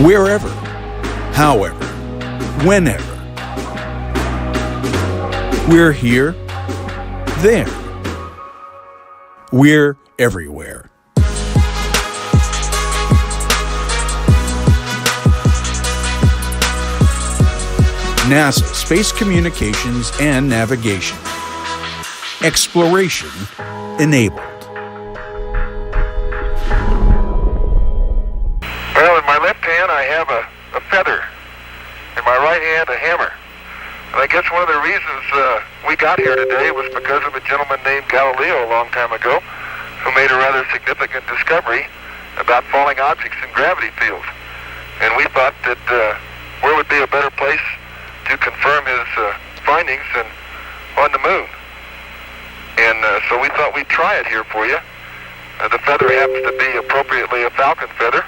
wherever, however, whenever. We're here, there. We're everywhere. NASA Space Communications and Navigation. Exploration enabled. Well, in my left hand I have a feather. In my right hand a hammer. And I guess one of the reasons we got here today was because of a gentleman named Galileo a long time ago who made a rather significant discovery about falling objects in gravity fields. And we thought that where would be a better place to confirm his findings than on the moon. And so we thought we'd try it here for you. The feather happens to be appropriately a falcon feather.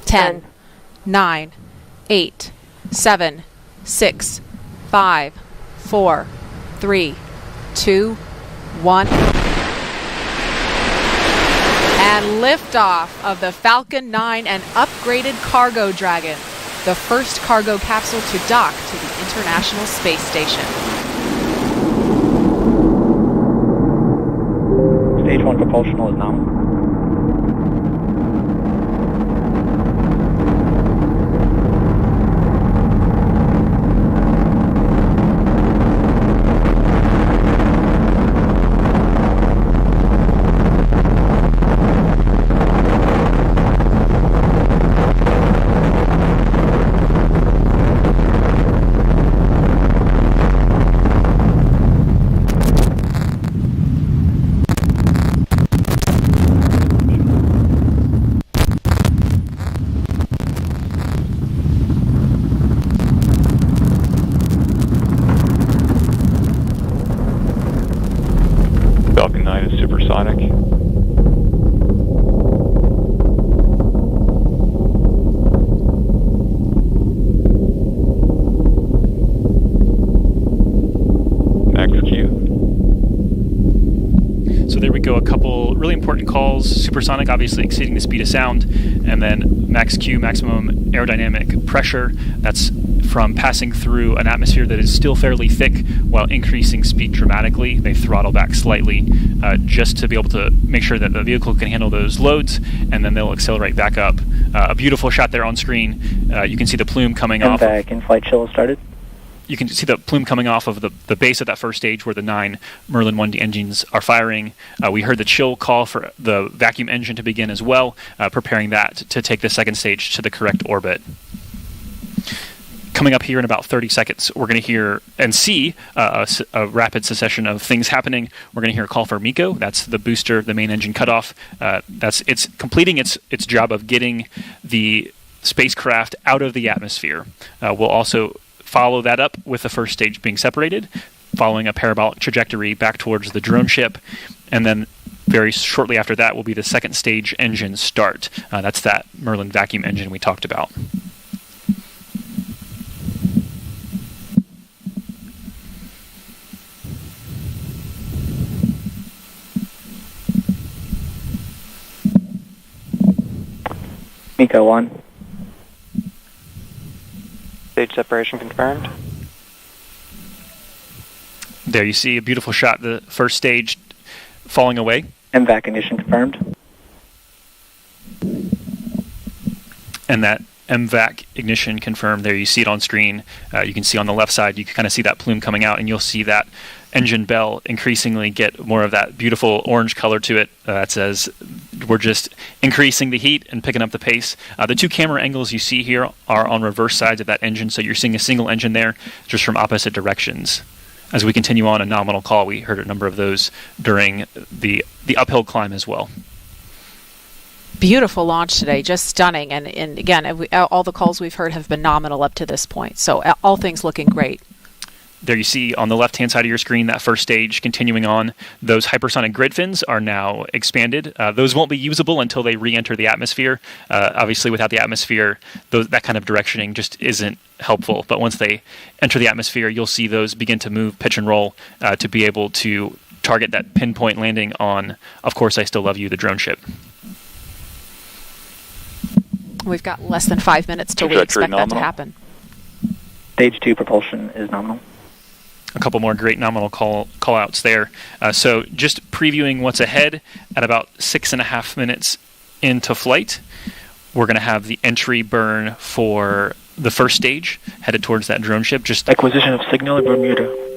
Ten, 9, 8, 7, 6, 5, 4, 3, 2, 1. And liftoff of the Falcon 9 and upgraded Cargo Dragon, the first cargo capsule to dock to the International Space Station. Stage 1 propulsional is nominal. Falcon 9 is supersonic. Max Q. So there we go, a couple really important calls. Supersonic, obviously exceeding the speed of sound, and then max Q, maximum aerodynamic pressure. That's from passing through an atmosphere that is still fairly thick while increasing speed dramatically. They throttle back slightly just to be able to make sure that the vehicle can handle those loads, and then they'll accelerate back up. A beautiful shot there on screen. You can see the plume coming off. Back in-flight chill started. You can see the plume coming off of the base of that first stage where the 9 Merlin 1D engines are firing. We heard the chill call for the vacuum engine to begin as well, preparing that to take the second stage to the correct orbit. Coming up here in about 30 seconds, we're going to hear and see a rapid succession of things happening. We're going to hear a call for MECO. That's the booster, the main engine cutoff. It's completing its job of getting the spacecraft out of the atmosphere. We'll also follow that up with the first stage being separated, following a parabolic trajectory back towards the drone ship, and then very shortly after that will be the second stage engine start. That's that Merlin vacuum engine we talked about. MECO 1. Stage separation confirmed. There you see a beautiful shot, the first stage falling away. MVAC ignition confirmed. And that MVAC ignition confirmed. There you see it on screen. You can see on the left side, you can kind of see that plume coming out, and you'll see that engine bell increasingly get more of that beautiful orange color to it. That says we're just increasing the heat and picking up the pace. The two camera angles you see here are on reverse sides of that engine, so you're seeing a single engine there just from opposite directions. As we continue on a nominal call, we heard a number of those during the uphill climb as well. Beautiful launch today, just stunning. And again, all the calls we've heard have been nominal up to this point. So all things looking great. There you see on the left-hand side of your screen that first stage continuing on. Those hypersonic grid fins are now expanded. Those won't be usable until they re-enter the atmosphere. Obviously, without the atmosphere, that kind of directioning just isn't helpful. But once they enter the atmosphere, you'll see those begin to move, pitch and roll to be able to target that pinpoint landing on, of course, I Still Love You, the drone ship. We've got less than 5 minutes till we expect that to happen. Stage 2 propulsion is nominal. A couple more great nominal call-outs there. So just previewing what's ahead, at about 6.5 minutes into flight, we're going to have the entry burn for the first stage, headed towards that drone ship. Just acquisition of signal in Bermuda.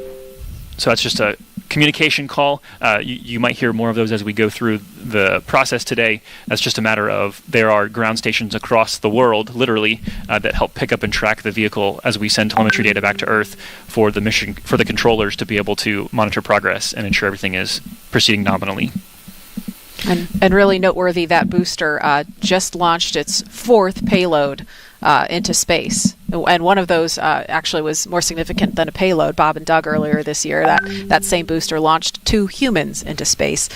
So that's just a communication call. You might hear more of those as we go through the process today. That's just a matter of there are ground stations across the world, literally, that help pick up and track the vehicle as we send telemetry data back to Earth for the mission, for the controllers to be able to monitor progress and ensure everything is proceeding nominally. And really noteworthy, that booster just launched its 4th payload into space. And one of those actually was more significant than a payload. Bob and Doug earlier this year, that same booster launched 2 humans into space.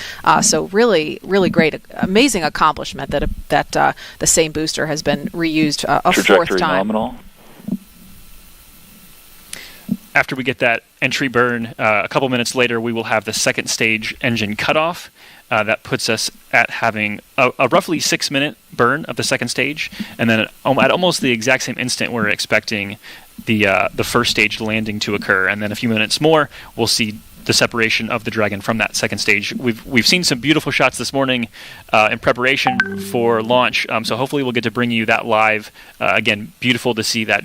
So really, really great, amazing accomplishment that the same booster has been reused a 4th time. Nominal. After we get that entry burn, a couple minutes later, we will have the second stage engine cutoff. That puts us at having a roughly 6-minute burn of the second stage, and then at almost the exact same instant, we're expecting the first stage landing to occur, and then a few minutes more, we'll see the separation of the Dragon from that second stage. We've seen some beautiful shots this morning in preparation for launch, so hopefully we'll get to bring you that live. Again, beautiful to see that